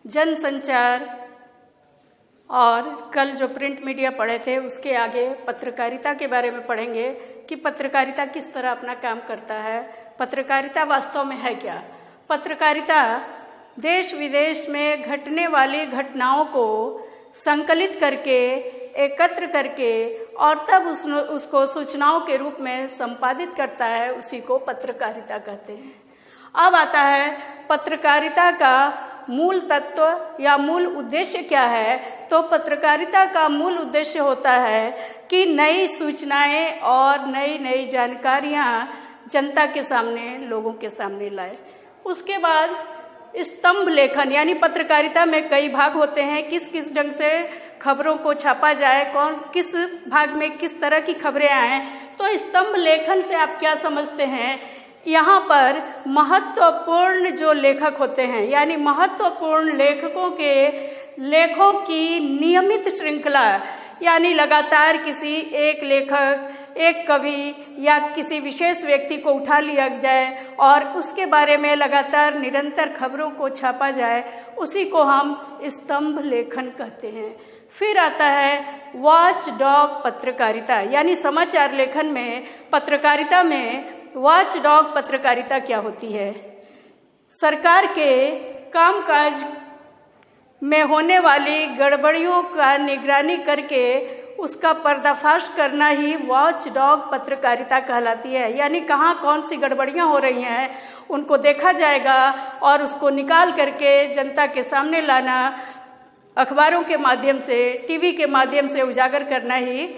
जनसंचार और कल जो प्रिंट मीडिया पढ़े थे उसके आगे पत्रकारिता के बारे में पढ़ेंगे कि पत्रकारिता किस तरह अपना काम करता है। पत्रकारिता वास्तव में है क्या? पत्रकारिता देश विदेश में घटने वाली घटनाओं को संकलित करके, एकत्र करके और तब उसको सूचनाओं के रूप में संपादित करता है, उसी को पत्रकारिता कहते हैं। अब आता है पत्रकारिता का मूल तत्व या मूल उद्देश्य क्या है। तो पत्रकारिता का मूल उद्देश्य होता है कि नई सूचनाएं और नई नई जानकारियां जनता के सामने, लोगों के सामने लाए। उसके बाद स्तंभ लेखन, यानी पत्रकारिता में कई भाग होते हैं, किस किस ढंग से खबरों को छापा जाए, कौन किस भाग में किस तरह की खबरें आए। तो स्तंभ लेखन से आप क्या समझते हैं? यहाँ पर महत्वपूर्ण जो लेखक होते हैं, यानी महत्वपूर्ण लेखकों के लेखों की नियमित श्रृंखला, यानी लगातार किसी एक लेखक, एक कवि या किसी विशेष व्यक्ति को उठा लिया जाए और उसके बारे में लगातार निरंतर खबरों को छापा जाए, उसी को हम स्तंभ लेखन कहते हैं। फिर आता है वॉच डॉग पत्रकारिता, यानी समाचार लेखन में, पत्रकारिता में वॉच डॉग पत्रकारिता क्या होती है? सरकार के कामकाज में होने वाली गड़बड़ियों का निगरानी करके उसका पर्दाफाश करना ही वॉच डॉग पत्रकारिता कहलाती है। यानी कहाँ कौन सी गड़बड़ियाँ हो रही हैं उनको देखा जाएगा और उसको निकाल करके जनता के सामने लाना, अखबारों के माध्यम से, टीवी के माध्यम से उजागर करना ही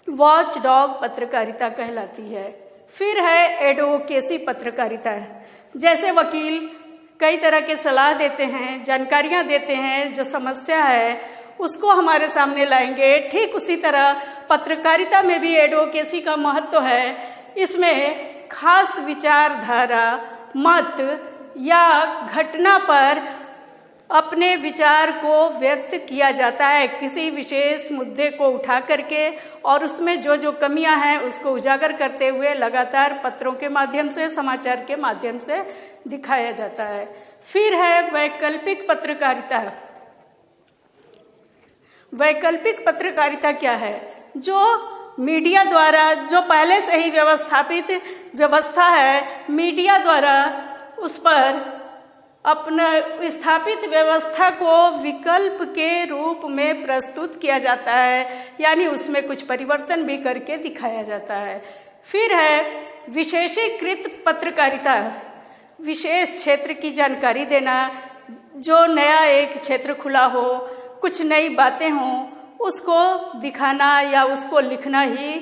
वॉच डॉग पत्रकारिता कहलाती है। फिर है एडवोकेसी पत्रकारिता, जैसे वकील कई तरह के सलाह देते हैं, जानकारियां देते हैं, जो समस्या है उसको हमारे सामने लाएंगे। ठीक उसी तरह पत्रकारिता में भी एडवोकेसी का महत्व है। इसमें खास विचारधारा, मत या घटना पर अपने विचार को व्यक्त किया जाता है, किसी विशेष मुद्दे को उठा करके, और उसमें जो जो कमियां हैं उसको उजागर करते हुए लगातार पत्रों के माध्यम से, समाचार के माध्यम से दिखाया जाता है। फिर है वैकल्पिक पत्रकारिता। वैकल्पिक पत्रकारिता क्या है? जो मीडिया द्वारा, जो पहले से ही व्यवस्थापित व्यवस्था है, मीडिया द्वारा उस पर अपना स्थापित व्यवस्था को विकल्प के रूप में प्रस्तुत किया जाता है, यानी उसमें कुछ परिवर्तन भी करके दिखाया जाता है। फिर है विशेषीकृत पत्रकारिता, विशेष क्षेत्र की जानकारी देना, जो नया एक क्षेत्र खुला हो, कुछ नई बातें हों, उसको दिखाना या उसको लिखना ही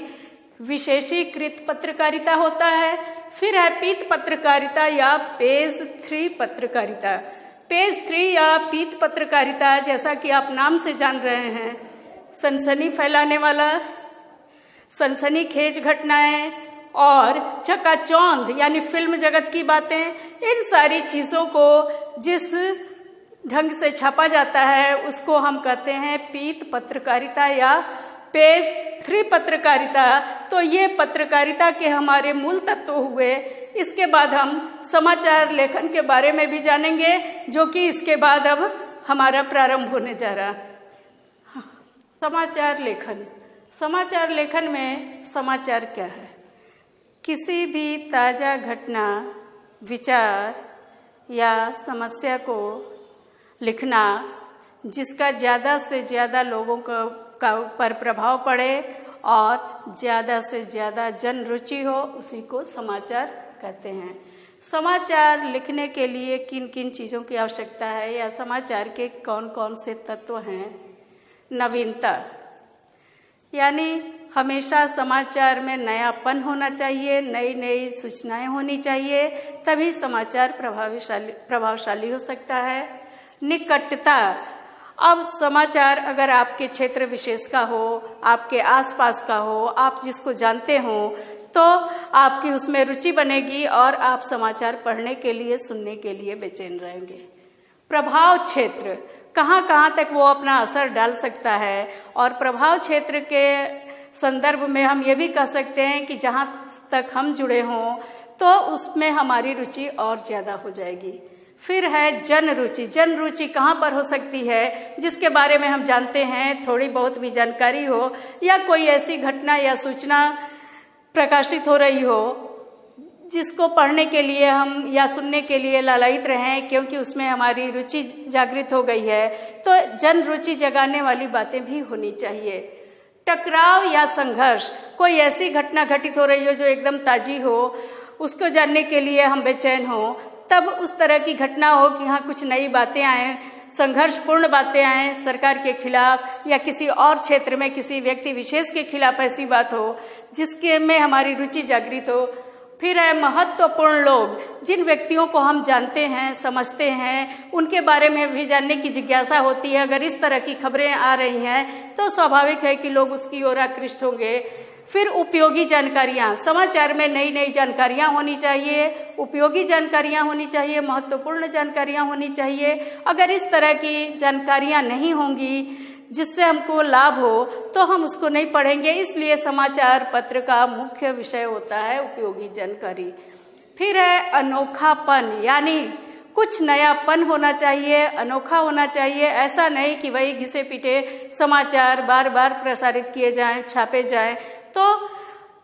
विशेषीकृत पत्रकारिता होता है। फिर है पीत पत्रकारिता या पेज 3 पत्रकारिता। पेज 3 या पीत पत्रकारिता, जैसा कि आप नाम से जान रहे हैं, सनसनी फैलाने वाला, सनसनीखेज घटनाएं और चकाचौंध यानी फिल्म जगत की बातें, इन सारी चीज़ों को जिस ढंग से छापा जाता है उसको हम कहते हैं पीत पत्रकारिता या पेज 3 पत्रकारिता। तो ये पत्रकारिता के हमारे मूल तत्व हुए। इसके बाद हम समाचार लेखन के बारे में भी जानेंगे, जो कि इसके बाद अब हमारा प्रारंभ होने जा रहा। समाचार लेखन। समाचार लेखन में समाचार क्या है? किसी भी ताज़ा घटना, विचार या समस्या को लिखना जिसका ज़्यादा से ज़्यादा लोगों का पर प्रभाव पड़े और ज़्यादा से ज़्यादा जन रुचि हो, उसी को समाचार कहते हैं। समाचार लिखने के लिए किन किन चीज़ों की आवश्यकता है या समाचार के कौन कौन से तत्व हैं? नवीनता, यानी हमेशा समाचार में नयापन होना चाहिए, नई नई सूचनाएं होनी चाहिए, तभी समाचार प्रभावशाली हो सकता है। निकटता, अब समाचार अगर आपके क्षेत्र विशेष का हो, आपके आसपास का हो, आप जिसको जानते हो, तो आपकी उसमें रुचि बनेगी और आप समाचार पढ़ने के लिए, सुनने के लिए बेचैन रहेंगे। प्रभाव क्षेत्र, कहाँ कहाँ तक वो अपना असर डाल सकता है, और प्रभाव क्षेत्र के संदर्भ में हम ये भी कह सकते हैं कि जहाँ तक हम जुड़े हों तो उसमें हमारी रुचि और ज़्यादा हो जाएगी। फिर है जन रुचि। जन रुचि कहाँ पर हो सकती है, जिसके बारे में हम जानते हैं, थोड़ी बहुत भी जानकारी हो, या कोई ऐसी घटना या सूचना प्रकाशित हो रही हो जिसको पढ़ने के लिए हम या सुनने के लिए लालायित रहें, क्योंकि उसमें हमारी रुचि जागृत हो गई है। तो जन रुचि जगाने वाली बातें भी होनी चाहिए। टकराव या संघर्ष, कोई ऐसी घटना घटित हो रही हो जो एकदम ताजी हो, उसको जानने के लिए हम बेचैन हो, तब उस तरह की घटना हो कि हाँ कुछ नई बातें आएँ, संघर्षपूर्ण बातें आएँ सरकार के खिलाफ, या किसी और क्षेत्र में किसी व्यक्ति विशेष के खिलाफ ऐसी बात हो जिसके में हमारी रुचि जागृत हो। फिर है महत्वपूर्ण लोग, जिन व्यक्तियों को हम जानते हैं, समझते हैं, उनके बारे में भी जानने की जिज्ञासा होती है। अगर इस तरह की खबरें आ रही हैं तो स्वाभाविक है कि लोग उसकी ओर आकृष्ट होंगे। फिर उपयोगी जानकारियाँ, समाचार में नई नई जानकारियाँ होनी चाहिए, उपयोगी जानकारियाँ होनी चाहिए, महत्वपूर्ण जानकारियाँ होनी चाहिए। अगर इस तरह की जानकारियाँ नहीं होंगी जिससे हमको लाभ हो तो हम उसको नहीं पढ़ेंगे। इसलिए समाचार पत्र का मुख्य विषय होता है उपयोगी जानकारी। फिर है अनोखापन, यानी कुछ नयापन होना चाहिए, अनोखा होना चाहिए। ऐसा नहीं कि वही घिसे पीटे समाचार बार बार प्रसारित किए जाएं, छापे जाएं। तो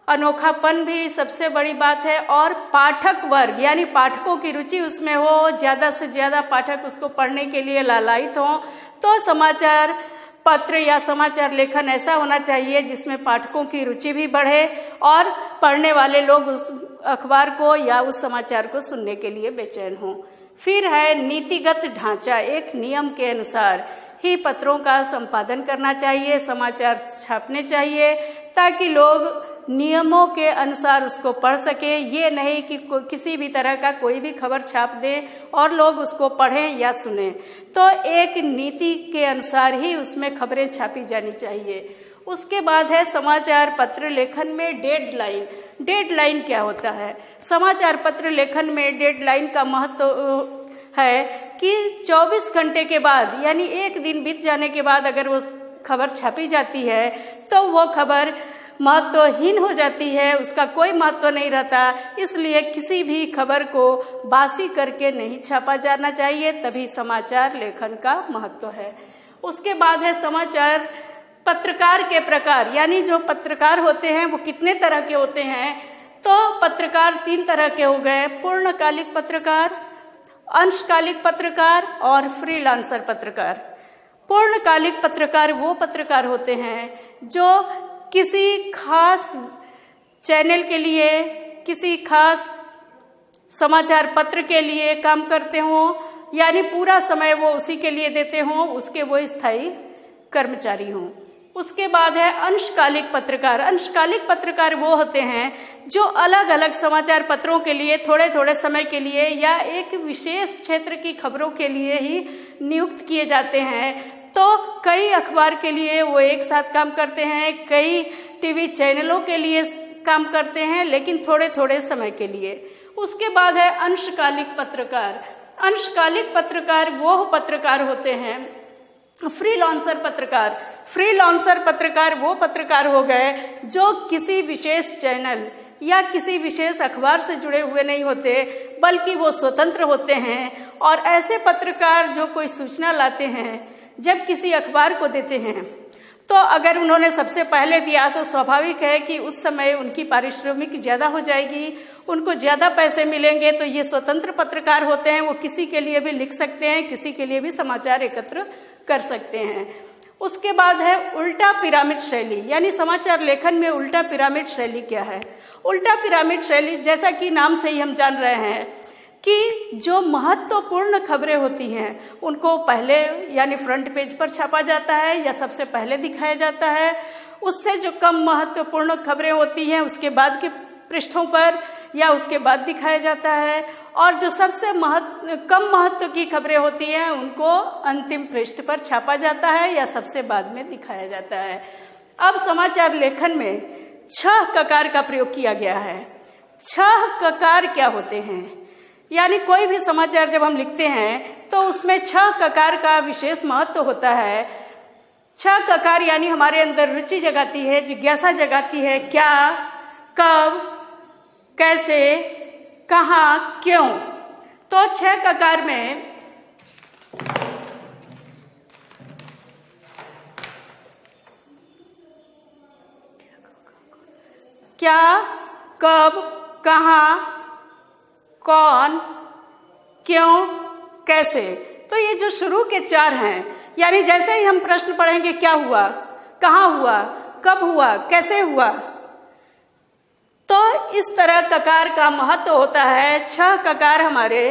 अनोखापन भी सबसे बड़ी बात है। और पाठक वर्ग, यानी पाठकों की रुचि उसमें हो, ज़्यादा से ज़्यादा पाठक उसको पढ़ने के लिए लालायित हों। तो समाचार पत्र या समाचार लेखन ऐसा होना चाहिए जिसमें पाठकों की रुचि भी बढ़े और पढ़ने वाले लोग उस अखबार को या उस समाचार को सुनने के लिए बेचैन हों। फिर है नीतिगत ढांचा, एक नियम के अनुसार ही पत्रों का संपादन करना चाहिए, समाचार छापने चाहिए, ताकि लोग नियमों के अनुसार उसको पढ़ सके। ये नहीं कि किसी भी तरह का कोई भी खबर छाप दें और लोग उसको पढ़ें या सुनें। तो एक नीति के अनुसार ही उसमें खबरें छापी जानी चाहिए। उसके बाद है समाचार पत्र लेखन में डेडलाइन। डेडलाइन क्या होता है? समाचार पत्र लेखन में डेडलाइन का महत्व है कि 24 घंटे के बाद, यानी एक दिन बीत जाने के बाद अगर वो खबर छापी जाती है तो वो खबर महत्वहीन हो जाती है, उसका कोई महत्व नहीं रहता। इसलिए किसी भी खबर को बासी करके नहीं छापा जाना चाहिए, तभी समाचार लेखन का महत्व है। उसके बाद है समाचार पत्रकार के प्रकार, यानी जो पत्रकार होते हैं वो कितने तरह के होते हैं। तो पत्रकार 3 तरह के हो गए, पूर्णकालिक पत्रकार, अंशकालिक पत्रकार और फ्रीलांसर पत्रकार। पूर्णकालिक पत्रकार वो पत्रकार होते हैं जो किसी खास चैनल के लिए, किसी खास समाचार पत्र के लिए काम करते हों, यानी पूरा समय वो उसी के लिए देते हों, उसके वो स्थायी कर्मचारी हों। उसके बाद है अंशकालिक पत्रकार। अंशकालिक पत्रकार वो होते हैं जो अलग अलग समाचार पत्रों के लिए थोड़े थोड़े समय के लिए या एक विशेष क्षेत्र की खबरों के लिए ही नियुक्त किए जाते हैं। तो कई अखबार के लिए वो एक साथ काम करते हैं, कई टीवी चैनलों के लिए काम करते हैं, लेकिन थोड़े थोड़े समय के लिए। उसके बाद है अंशकालिक पत्रकार। अंशकालिक पत्रकार वो पत्रकार होते हैं, फ्रीलांसर पत्रकार। फ्रीलांसर पत्रकार वो पत्रकार हो गए जो किसी विशेष चैनल या किसी विशेष अखबार से जुड़े हुए नहीं होते, बल्कि वो स्वतंत्र होते हैं। और ऐसे पत्रकार जो कोई सूचना लाते हैं, जब किसी अखबार को देते हैं, तो अगर उन्होंने सबसे पहले दिया तो स्वाभाविक है कि उस समय उनकी पारिश्रमिक ज़्यादा हो जाएगी, उनको ज़्यादा पैसे मिलेंगे। तो ये स्वतंत्र पत्रकार होते हैं, वो किसी के लिए भी लिख सकते हैं, किसी के लिए भी समाचार एकत्र कर सकते हैं। उसके बाद है उल्टा पिरामिड शैली, यानी समाचार लेखन में उल्टा पिरामिड शैली क्या है? उल्टा पिरामिड शैली, जैसा कि नाम से ही हम जान रहे हैं कि जो महत्वपूर्ण खबरें होती हैं उनको पहले यानी फ्रंट पेज पर छापा जाता है या सबसे पहले दिखाया जाता है। उससे जो कम महत्वपूर्ण खबरें होती हैं उसके बाद के पृष्ठों पर या उसके बाद दिखाया जाता है, और जो सबसे कम महत्व की खबरें होती हैं उनको अंतिम पृष्ठ पर छापा जाता है या सबसे बाद में दिखाया जाता है। अब समाचार लेखन में 6 ककार का प्रयोग किया गया है। 6 ककार क्या होते हैं? यानी कोई भी समाचार जब हम लिखते हैं तो उसमें 6 ककार का विशेष महत्व होता है। 6 ककार यानी हमारे अंदर रुचि जगाती है, जिज्ञासा जगाती है। क्या, कब, कैसे, कहाँ, क्यों। तो 6 ककार में क्या, कब, कहाँ, कौन, क्यों, कैसे। तो ये जो शुरू के 4 हैं, यानी जैसे ही हम प्रश्न पढ़ेंगे क्या हुआ, कहाँ हुआ, कब हुआ, कैसे हुआ, तो इस तरह ककार का महत्व होता है। 6 ककार हमारे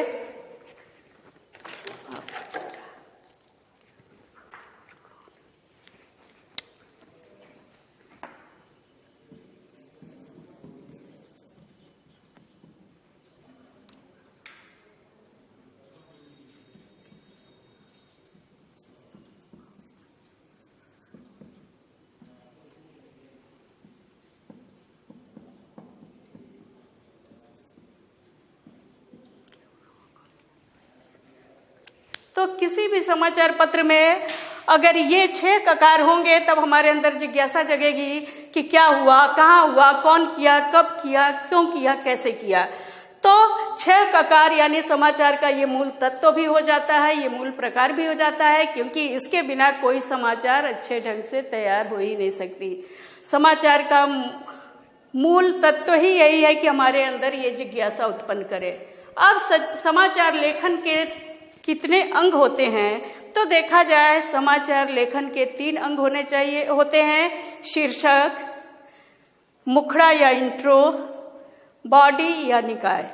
तो किसी भी समाचार पत्र में अगर ये 6 ककार होंगे तब हमारे अंदर जिज्ञासा जगेगी कि क्या हुआ, कहाँ हुआ, कौन किया, कब किया, क्यों किया, कैसे किया। तो 6 ककार यानी समाचार का ये मूल तत्व भी हो जाता है, ये मूल प्रकार भी हो जाता है, क्योंकि इसके बिना कोई समाचार अच्छे ढंग से तैयार हो ही नहीं सकती। समाचार का मूल तत्व ही यही है कि हमारे अंदर ये जिज्ञासा उत्पन्न करे। अब समाचार लेखन के कितने अंग होते हैं तो देखा जाए, समाचार लेखन के 3 अंग होते हैं। शीर्षक, मुखड़ा या इंट्रो, बॉडी या निकाय।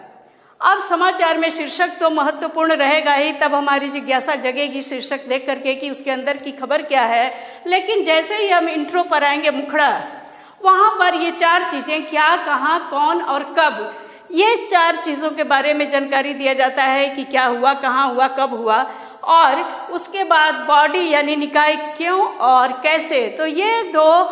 अब समाचार में शीर्षक तो महत्वपूर्ण रहेगा ही, तब हमारी जिज्ञासा जगेगी शीर्षक देख करके कि उसके अंदर की खबर क्या है। लेकिन जैसे ही हम इंट्रो पर आएंगे, मुखड़ा, वहां पर ये 4 चीजें, क्या, कहाँ, कौन और कब, ये 4 चीजों के बारे में जानकारी दिया जाता है कि क्या हुआ, कहाँ हुआ, कब हुआ। और उसके बाद बॉडी यानी निकाय, क्यों और कैसे। तो ये 2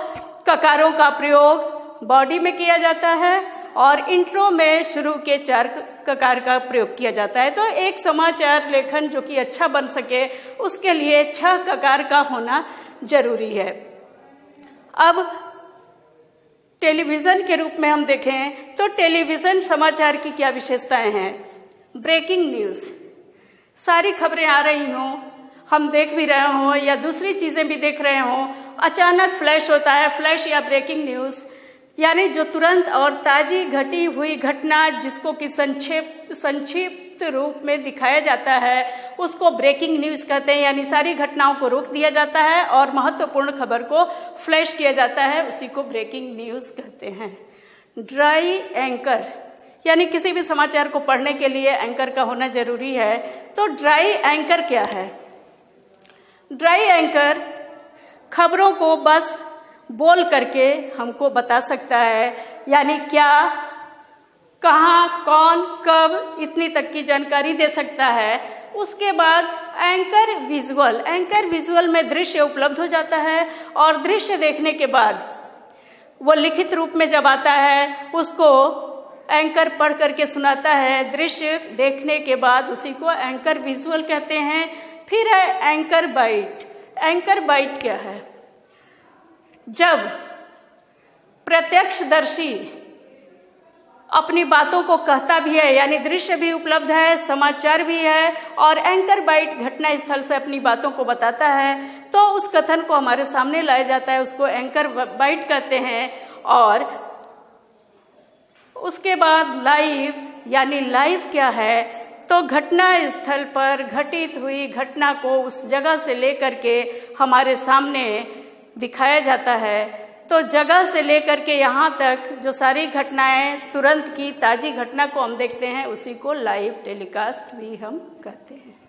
ककारों का प्रयोग बॉडी में किया जाता है और इंट्रो में शुरू के 4 ककार का प्रयोग किया जाता है। तो एक समाचार लेखन जो कि अच्छा बन सके उसके लिए 6 ककार का होना जरूरी है। अब टेलीविजन के रूप में हम देखें तो टेलीविजन समाचार की क्या विशेषताएं हैं। ब्रेकिंग न्यूज़, सारी खबरें आ रही हों, हम देख भी रहे हों या दूसरी चीजें भी देख रहे हों, अचानक फ्लैश होता है, फ्लैश या ब्रेकिंग न्यूज़, यानी जो तुरंत और ताजी घटी हुई घटना जिसको कि संक्षिप्त रूप में दिखाया जाता है उसको ब्रेकिंग न्यूज़ कहते हैं। यानी सारी घटनाओं को रोक दिया जाता है और महत्वपूर्ण खबर को फ्लैश किया जाता है, उसी को ब्रेकिंग न्यूज़ कहते हैं। ड्राई एंकर, यानी किसी भी समाचार को पढ़ने के लिए एंकर का होना जरूरी है। तो ड्राई एंकर क्या है। ड्राई एंकर खबरों को बस बोल करके हमको बता सकता है, यानी क्या, कहाँ, कौन, कब, इतनी तक की जानकारी दे सकता है। उसके बाद एंकर विजुअल में दृश्य उपलब्ध हो जाता है और दृश्य देखने के बाद वो लिखित रूप में जब आता है उसको एंकर पढ़ करके सुनाता है। दृश्य देखने के बाद उसी को एंकर विजुअल कहते हैं। फिर है एंकर बाइट। एंकर बाइट क्या है। जब प्रत्यक्षदर्शी अपनी बातों को कहता भी है, यानी दृश्य भी उपलब्ध है, समाचार भी है और एंकर बाइट घटना स्थल से अपनी बातों को बताता है, तो उस कथन को हमारे सामने लाया जाता है, उसको एंकर बाइट कहते हैं। और उसके बाद लाइव, यानी लाइव क्या है, तो घटना स्थल पर घटित हुई घटना को उस जगह से लेकर के हमारे सामने दिखाया जाता है। तो जगह से लेकर के यहाँ तक जो सारी घटनाएं, तुरंत की ताजी घटना को हम देखते हैं, उसी को लाइव टेलीकास्ट भी हम कहते हैं।